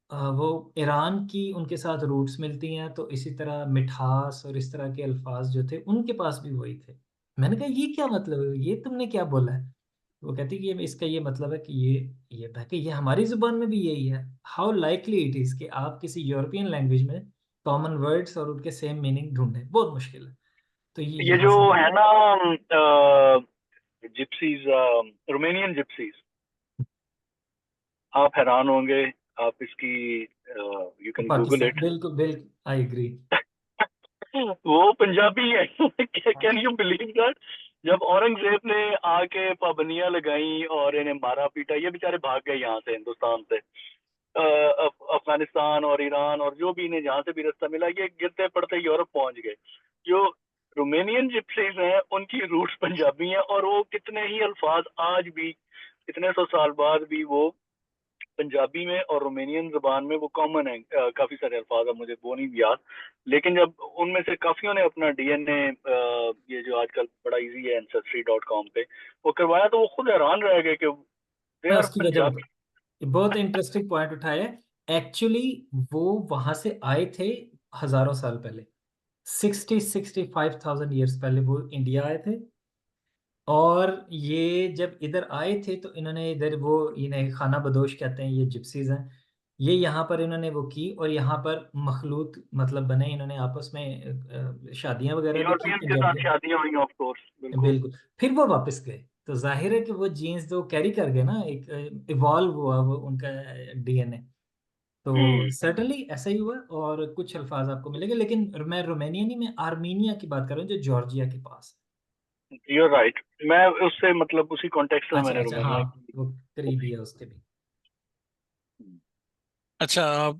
Speaker 1: वो ईरान की उनके साथ रूट्स मिलती हैं, तो इसी तरह मिठास और इस तरह के अल्फाज जो थे उनके पास भी वही थे। मैंने कहा ये क्या मतलब है, ये तुमने क्या बोला है? वो कहती कि ये इसका ये मतलब है कि ये मैं कि ये हमारी जुबान में भी यही है। हाउ लाइकली इट इज कि आप किसी यूरोपियन लैंग्वेज में कॉमन वर्ड्स और उनके सेम मीनिंग ढूंढें, बहुत मुश्किल है। तो ये
Speaker 4: ये
Speaker 1: यहाँ
Speaker 4: जो
Speaker 1: से
Speaker 4: है ना जिप्सीज, रोमेनियन जिप्सीज, आप हैरान होंगे, आप इसकी you can Google
Speaker 1: Pakistan,
Speaker 4: it.
Speaker 1: बिल्कुल बिल्कुल, आई एग्री।
Speaker 4: वो पंजाबी है। Can you believe that? जब औरंगजेब ने आके पाबंदियां लगाई और इन्हें मारा पीटा, ये बेचारे भाग गए यहाँ से, हिंदुस्तान से, अफगानिस्तान और ईरान और जो भी इन्हें जहाँ से भी रास्ता मिला, ये गिरते पड़ते यूरोप पहुंच गए। जो रोमेनियन जिप्सीज हैं उनकी रूट्स पंजाबी हैं, और वो कितने ही अल्फाज आज भी, इतने सौ साल बाद भी, वो पंजाबी में और रोमेनियन जुबान में वो कॉमन है। काफी सारे अल्फाज अब मुझे वो नहीं याद, लेकिन जब उनमें से काफियों ने अपना डीएनए, ये जो आजकल बड़ा इजी है ancestry.com पे, वो करवाया, तो वो खुद हैरान रह गए कि दे
Speaker 1: मैं
Speaker 4: आर
Speaker 1: उसकी वजह बता,
Speaker 4: पंजाबी।
Speaker 1: ये बहुत इंटरेस्टिंग पॉइंट उठाया है। एक्चुअली वो वहां से आए थे हजारों साल पहले, 60-65,000 ईयर्स पहले वो इंडिया आए थे। और ये जब इधर आए थे तो इन्होंने इधर वो, इन्हें खाना बदोश कहते हैं, ये जिप्सीज हैं। ये यहाँ पर इन्होंने वो की और यहाँ पर मखलूत मतलब बने, इन्होंने आपस में शादियां वगैरह भी की
Speaker 4: यूरोपियंस के साथ
Speaker 1: पंजाबियों।
Speaker 4: शादियां हुई, ऑफ कोर्स, बिल्कुल।
Speaker 1: बिल्कुल। फिर वो वापस गए, तो जाहिर है कि वो जीन्स जो कैरी कर गए ना, एक इवॉल्व हुआ वो उनका डीएनए। तो
Speaker 4: हम्म,
Speaker 1: सर्टनली ऐसा ही हुआ, और कुछ अल्फाज आपको मिलेंगे, लेकिन मैं रोमानिया नहीं, मैं आर्मीनिया की बात कर रहा हूँ जो जॉर्जिया के पास
Speaker 4: यू आर राइट। मैं उससे मतलब उसी कॉन्टेक्स्ट में
Speaker 1: है। अच्छा
Speaker 4: मैंने
Speaker 1: अच्छा, हाँ,
Speaker 4: रोमानिया की।
Speaker 1: वो करीबी है उसके भी।
Speaker 2: अच्छा, आप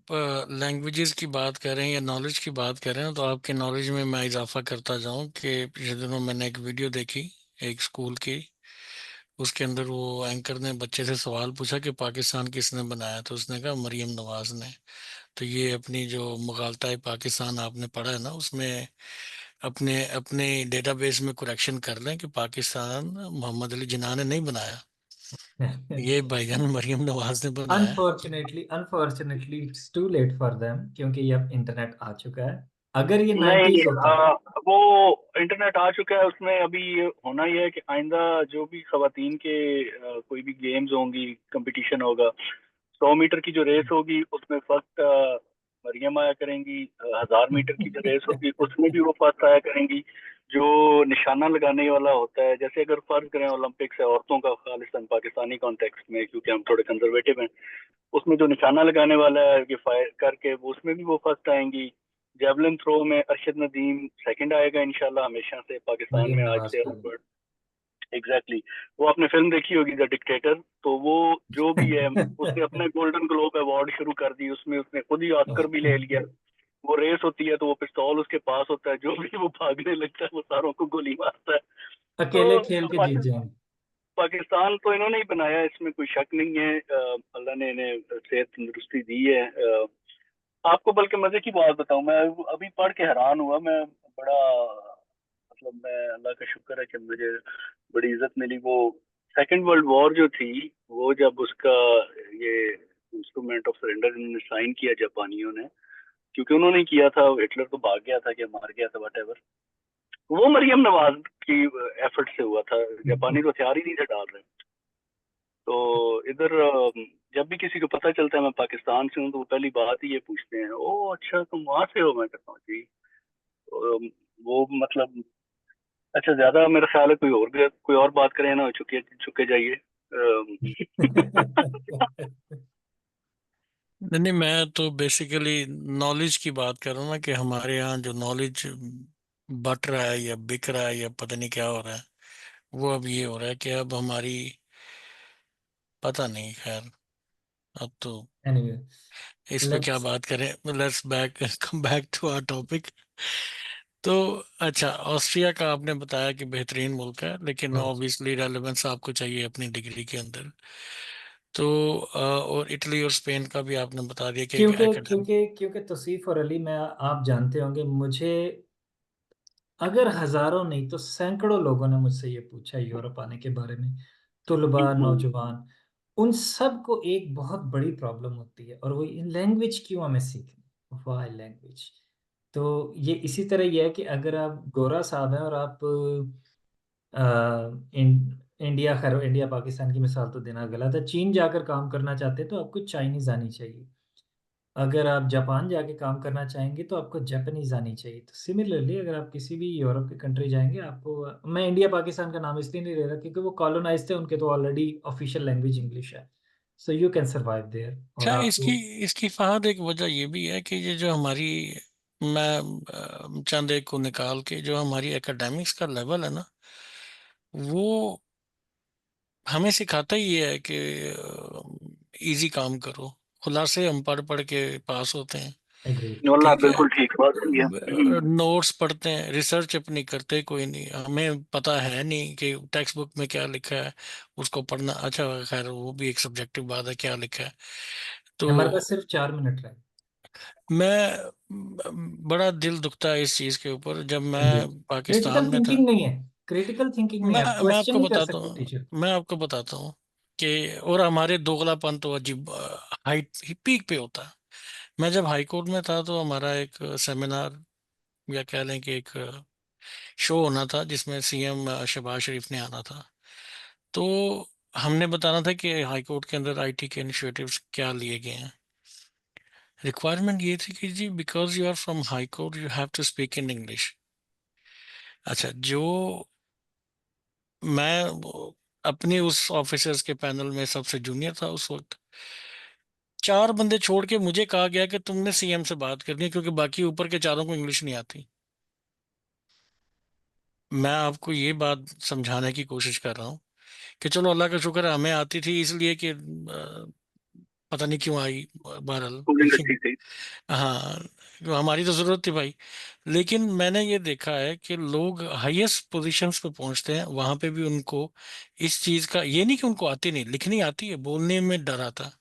Speaker 2: लैंग्वेजेस की बात कर रहे हैं या नॉलेज की बात कर रहे हैं, तो आपके नॉलेज में मैं इजाफा करता जाऊं कि पिछले दिनों मैंने एक वीडियो देखी एक स्कूल की। उसके अंदर वो एंकर ने बच्चे से सवाल पूछा कि पाकिस्तान किसने बनाया, तो उसने कहा मरियम नवाज ने। तो ये अपनी जो मुगालता पाकिस्तान आपने पढ़ा है ना, उसमें अपने अपने डेटाबेस में करेक्शन कर लें कि पाकिस्तान मोहम्मद अली जिन्ना ने नहीं बनाया, ये भाईजान मरियम नवाज ने बनाया है।
Speaker 1: Unfortunately unfortunately it's too late for them, क्योंकि ये अब इंटरनेट आ चुका है। अगर ये
Speaker 4: नहीं,
Speaker 1: 90s होता।
Speaker 4: वो इंटरनेट आ चुका है, उसमें अभी ये होना ये है कि आइंदा जो भी खवातीन के कोई भी गेम्स होंगी, कंपटीशन होगा, 100 मीटर की जो रेस होगी उसमें फर्स्ट मरियम आया करेंगी। 1000 मीटर की जो रेस होगी उसमें भी वो फर्स्ट आया करेंगी। जो निशाना लगाने वाला होता है, जैसे अगर फर्ज करें ओलंपिक्स है औरतों का, खालिस्तान पाकिस्तानी कॉन्टेक्स्ट में, क्योंकि हम थोड़े कंजर्वेटिव हैं, उसमें जो निशाना लगाने वाला है कि फायर करके, वो उसमें भी वो फर्स्ट आएंगी। जेवलिन थ्रो में अरशद नदीम सेकंड आएगा इंशाल्लाह, हमेशा से पाकिस्तान
Speaker 1: मरियम
Speaker 4: में आज
Speaker 1: नवाज
Speaker 4: से
Speaker 1: पर।
Speaker 4: onward। Exactly exactly। वो आपने फिल्म देखी होगी द डिक्टेटर, तो वो जो भी है, उसने अपने गोल्डन ग्लोब अवार्ड शुरू कर दी, उसमें उसने खुद ही ऑस्कर भी ले लिया। वो रेस होती है तो वो पिस्तौल उसके पास होता है, जो भी वो भागने लगता है वो सारों को गोली मारता है।
Speaker 1: अकेले
Speaker 4: तो
Speaker 1: खेल के जीत जाएंगे।
Speaker 4: पाकिस्तान तो इन्होंने ही बनाया, इसमें कोई शक नहीं है। अल्लाह ने इन्हें सेहत तंदुरुस्ती दी है। आपको बल्कि मजे की बात बताऊं, मैं अभी पढ़ के हैरान हुआ। मैं बड़ा, मतलब मैं, अल्लाह का शुक्र है कि मुझे बड़ी इज्जत मिली। वो सेकंड वर्ल्ड वॉर जो थी, वो जब उसका ये इंस्ट्रूमेंट ऑफ सरेंडर इन्होंने साइन किया जापानियों ने, क्योंकि उन्होंने किया था, हिटलर तो भाग गया था कि मार गया था, वट, वो मरियम नवाज की एफर्ट से हुआ था। जापानी तो हथियार ही नहीं थे डाल रहे। तो इधर जब भी किसी को पता चलता है मैं पाकिस्तान से हूँ, तो वो पहली बात ही ये पूछते हैं, ओ अच्छा तुम वहां से हो? मैं कहता हूँ जी। तो, वो मतलब, अच्छा, ज्यादा मेरा ख्याल है कोई और बात करें ना, चुके चुके जाइए।
Speaker 2: नहीं नहीं, मैं तो बेसिकली नॉलेज की बात कर रहा हूँ ना, कि हमारे यहाँ जो नॉलेज बट रहा है या बिक रहा है या पता नहीं क्या हो रहा है, वो अब ये हो रहा है कि अब हमारी, पता नहीं, खैर, अब तो
Speaker 1: एनीवे,
Speaker 2: इस पे क्या
Speaker 1: लेट्स।
Speaker 2: बात करें। Let's back come back to our topic. तो अच्छा, ऑस्ट्रिया का आपने बताया कि बेहतरीन मुल्क है, लेकिन ऑब्वियसली रेलेवेंस आपको चाहिए अपनी डिग्री के अंदर। तो और इटली और स्पेन का भी आपने बता दिया कि
Speaker 1: क्योंकि
Speaker 2: एकेडमिक।
Speaker 1: क्योंकि क्योंकि तौसीफ और अली, मैं, आप जानते होंगे मुझे, अगर हजारों नहीं तो सैकड़ों लोगों ने मुझसे ये पूछा यूरोप आने के बारे में, तुलबा, नौजवान। उन सब को एक बहुत बड़ी प्रॉब्लम होती है और वो लैंग्वेज क्यों हमें सीखनी, वाई लैंग्वेज। तो ये इसी तरह ये है कि अगर आप गोरा साहब हैं और आप इंडिया, खैर इंडिया पाकिस्तान की मिसाल तो देना गलत है, चीन जाकर काम करना चाहते हैं तो आपको चाइनीज़ आनी चाहिए। अगर आप जापान जाके काम करना चाहेंगे तो आपको जापानीज़ आनी चाहिए। तो सिमिलरली अगर आप किसी भी यूरोप के कंट्री जाएंगे आपको, मैं इंडिया पाकिस्तान का नाम इसलिए नहीं ले रहा क्योंकि वो कॉलोनाइज थे, उनके तो ऑलरेडी ऑफिशियल लैंग्वेज इंग्लिश है। So you can survive there और
Speaker 2: अच्छा, इसकी
Speaker 1: आपको।
Speaker 2: इसकी फहद एक वजह ये भी है कि ये जो हमारी, मैं चंद एक को निकाल के, जो हमारी एकेडमिक्स का लेवल है ना, वो हमें सिखाता ही है कि इजी काम करो। खुलासे हम पढ़ पढ़ के पास होते हैं,
Speaker 1: एग्रीड।
Speaker 4: वल्लाह
Speaker 2: ठीक है।
Speaker 4: बिल्कुल ठीक बात सही है।
Speaker 2: नोट्स पढ़ते हैं, रिसर्च अपनी करते कोई नहीं, हमें पता है नहीं कि टेक्स्ट बुक में क्या लिखा है, उसको पढ़ना। अच्छा खैर, वो भी एक सब्जेक्टिव बात है क्या लिखा है। तो
Speaker 1: हमारे पास सिर्फ 4 मिनट रहे।
Speaker 2: मैं बड़ा दिल दुखता है इस चीज के ऊपर, जब मैं
Speaker 1: एग्रीड।
Speaker 2: पाकिस्तान
Speaker 1: क्रिटिकल
Speaker 2: में था।
Speaker 1: थिंकिंग नहीं है, क्रिटिकल थिंकिंग नहीं है, आप
Speaker 2: मैं
Speaker 1: क्वेश्चन
Speaker 2: आपको
Speaker 1: नहीं कर
Speaker 2: बताता
Speaker 1: सकते
Speaker 2: हूँ
Speaker 1: टीचर।
Speaker 2: मैं आपको बताता हूँ कि, और हमारे दोगलापन तो अजीब हाइट पीक पे होता है। मैं जब हाई कोर्ट में था तो हमारा एक सेमिनार, या कह लें कि एक शो होना था, जिसमें सीएम शहबाज शरीफ ने आना था। तो हमने बताना था कि हाई कोर्ट के अंदर आईटी के इनिशिएटिव्स क्या लिए गए हैं। रिक्वायरमेंट ये थी कि जी, because you are from high court you have to speak in English. अच्छा, जो मैं अपने उस ऑफिसर्स के पैनल में सबसे जूनियर था उस वक्त, 4 बंदे छोड़ के मुझे कहा गया कि तुमने सीएम से बात करनी है, क्योंकि बाकी ऊपर के चारों को इंग्लिश नहीं आती। मैं आपको ये बात समझाने की कोशिश कर रहा हूँ कि चलो अल्लाह का शुक्र है हमें आती थी, इसलिए कि पता नहीं क्यों आई, बहरहाल,
Speaker 4: स्कूलिंग
Speaker 2: लेकिन
Speaker 4: अच्छी थी।
Speaker 2: हाँ, तो हमारी तो जरूरत थी भाई। लेकिन मैंने ये देखा है कि लोग हाईएस्ट पोजीशंस पे पहुंचते हैं, वहां पे भी उनको इस चीज का, ये नहीं कि उनको आती नहीं, लिखनी आती है, बोलने में डर आता है,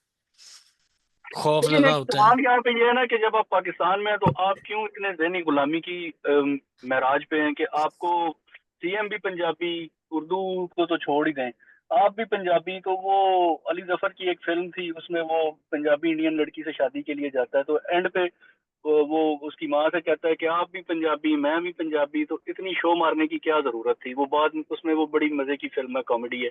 Speaker 2: खौफ
Speaker 4: लेकिन
Speaker 2: ज्यादा
Speaker 4: एक
Speaker 2: होता है।
Speaker 4: सवाल यहाँ पे ये है ना कि जब आप पाकिस्तान में हैं तो आप क्यों इतने ज़हनी गुलामी की महराज पे हैं कि आपको सीएम भी पंजाबी, उर्दू को तो छोड़ ही दें, आप भी पंजाबी। तो वो अली जफर की एक फिल्म थी, उसमें वो पंजाबी इंडियन लड़की से शादी के लिए जाता है, तो एंड पे वो उसकी माँ से कहता है कि आप भी पंजाबी, मैं भी पंजाबी, तो इतनी शो मारने की क्या जरूरत थी। वो बाद में उसमें, वो बड़ी मजे की फिल्म है, कॉमेडी है,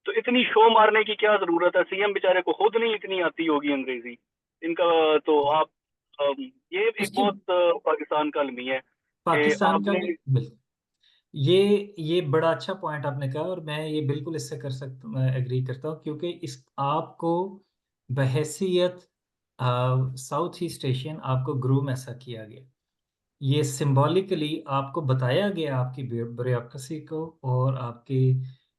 Speaker 4: तो इतनी शो मारने की क्या जरूरत है। सीएम बेचारे को खुद नहीं इतनी आती होगी अंग्रेजी इनका। तो आप ये एक
Speaker 1: उसकी
Speaker 4: बहुत पाकिस्तान का अलमिया है कि
Speaker 1: पाकिस्तान का
Speaker 4: आपने।
Speaker 1: बिल्कुल, ये बड़ा अच्छा पॉइंट आपने कहा और मैं ये बिल्कुल इससे कर सकता, मैं एग्री करता हूँ क्योंकि इस आपको बहैसियत साउथ ईस्ट एशियन आपको ग्रूम ऐसा किया गया, ये सिंबॉलिकली आपको बताया गया आपकी ब्यूरोक्रेसी को और आपके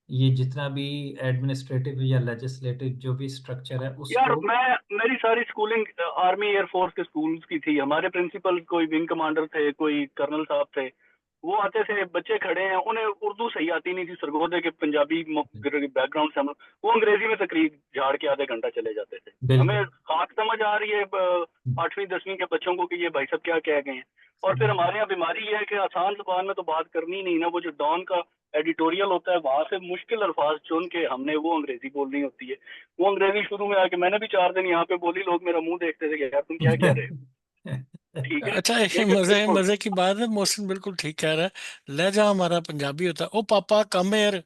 Speaker 1: ये जितना भी एडमिनिस्ट्रेटिव या लेजिस्लेटिव जो भी स्ट्रक्चर है
Speaker 4: यार
Speaker 1: उसको।
Speaker 4: मेरी सारी स्कूलिंग आर्मी एयरफोर्स के स्कूल्स की थी। हमारे प्रिंसिपल कोई विंग कमांडर थे, कोई कर्नल साहब थे, वो आते थे, बच्चे खड़े हैं, उन्हें उर्दू सही आती नहीं थी, सरगोदे के पंजाबी बैकग्राउंड से वो अंग्रेजी में तकरीर झाड़ के आधे घंटा चले जाते थे। हमें
Speaker 1: बिल्कुल
Speaker 4: खाक समझ आ रही है 8वीं 10वीं के बच्चों को कि ये भाई साहब क्या कह गए हैं। और फिर
Speaker 1: बिल्कुल
Speaker 4: हमारे यहाँ बीमारी ये है कि आसान जुबान में तो बात करनी ही नहीं ना, वो जो डॉन का एडिटोरियल होता है वहां से मुश्किल अल्फाज चुन के हमने वो अंग्रेजी बोलनी होती है। वो अंग्रेजी शुरू में आके मैंने भी 4 दिन यहाँ पे बोली, लोग मेरा मुंह देखते थे कि यार तुम क्या कह रहे हो। ठीक है,
Speaker 2: अच्छा, ये
Speaker 4: लेकिन
Speaker 2: मजे
Speaker 4: बिल्कुल।
Speaker 2: मजे की बात है, मोहसिन बिल्कुल ठीक कह रहा है। लहजा हमारा पंजाबी होता है, ओ पापा कम हेयर,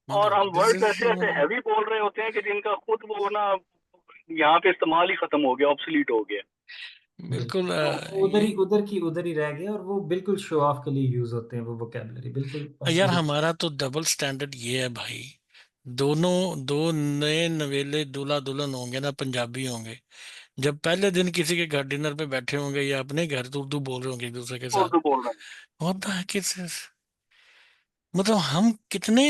Speaker 4: और हम
Speaker 2: मतलब दिस
Speaker 4: वर्ड्स
Speaker 2: इज,
Speaker 4: ऐसे ऐसे हैवी बोल रहे होते हैं कि जिनका खुद वो ना यहाँ पे इस्तेमाल ही खत्म हो गया, ऑब्सोलीट हो गया।
Speaker 1: बिल्कुल।
Speaker 2: बिल्कुल
Speaker 1: तो वो
Speaker 2: ये,
Speaker 1: उधर ही रह गए और वो बिल्कुल शो ऑफ के लिए यूज होते हैं वो वोकेबलरी, बिल्कुल
Speaker 2: यार
Speaker 1: बिल्कुल।
Speaker 2: हमारा तो डबल स्टैंडर्ड ये है भाई। दोनों, दो नए नवेले दूल्हा दुल्हन होंगे ना, पंजाबी होंगे, जब पहले दिन किसी के घर डिनर पे बैठे होंगे या अपने घर तो उर्दू बोल रहे होंगे एक दूसरे के साथ।
Speaker 4: उर्दू बोल रहे हैं।
Speaker 2: होता है किस, मतलब हम कितने,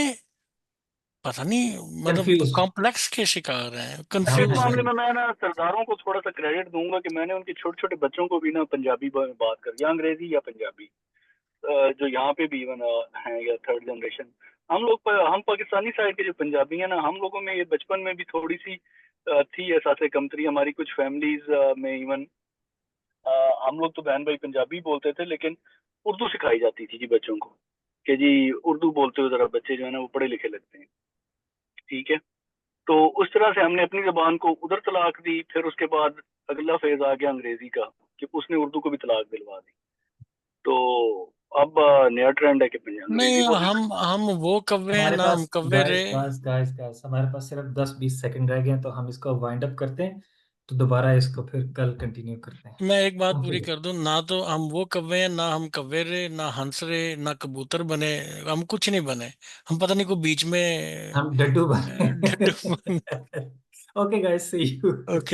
Speaker 2: पता नहीं, मतलब
Speaker 1: कंफ्यूज
Speaker 2: कॉम्प्लेक्स के शिकार हैं,
Speaker 4: इस
Speaker 2: कंफ्यूज
Speaker 4: मामले
Speaker 2: हैं।
Speaker 4: में मैं ना सरदारों को थोड़ा सा क्रेडिट दूंगा कि मैंने उनके छोटे छोटे बच्चों को भी ना पंजाबी बात कर, या अंग्रेजी या पंजाबी, जो यहाँ पे भी इवन हैं या थर्ड जनरेशन। हम पाकिस्तानी साइड के जो पंजाबी हैं ना, हम लोगों में ये बचपन में भी थोड़ी सी थी एहसास कमतरी। हमारी कुछ फैमिलीज में इवन हम लोग तो बहन भाई पंजाबी बोलते थे, लेकिन उर्दू सिखाई जाती थी जी बच्चों को कि जी उर्दू बोलते हो जरा, बच्चे जो है ना वो पढ़े लिखे लगते हैं। ठीक है। तो उस तरह से हमने अपनी ज़बान को उधर तलाक दी, फिर उसके बाद अगला फेज़ आ गया अंग्रेज़ी का कि उसने उर्दू को भी तलाक दिलवा दी। तो अब नया ट्रेंड है कि अंग्रेज़ी
Speaker 2: नहीं,
Speaker 4: बोलने
Speaker 2: हम वो कव्वे हैं
Speaker 1: हमारे
Speaker 2: ना, हम
Speaker 1: पास
Speaker 2: कव्वे रे।
Speaker 1: गाइस हमारे पास सिर्फ 10-20 सेकंड रह गए हैं, तो हम इसको वाइंड अप करते हैं, तो दोबारा इसको फिर कल कंटिन्यू करते हैं।
Speaker 2: मैं एक बात
Speaker 1: ओके
Speaker 2: पूरी कर दूं, ना तो हम वो कव्वे हैं, ना हम कव्वे रे, ना हंस रे, ना कबूतर बने, हम कुछ नहीं बने। हम पता नहीं को बीच में
Speaker 1: हम डड्डू
Speaker 2: डड्डू बने।
Speaker 1: बने। Okay guys, see you.
Speaker 2: Okay.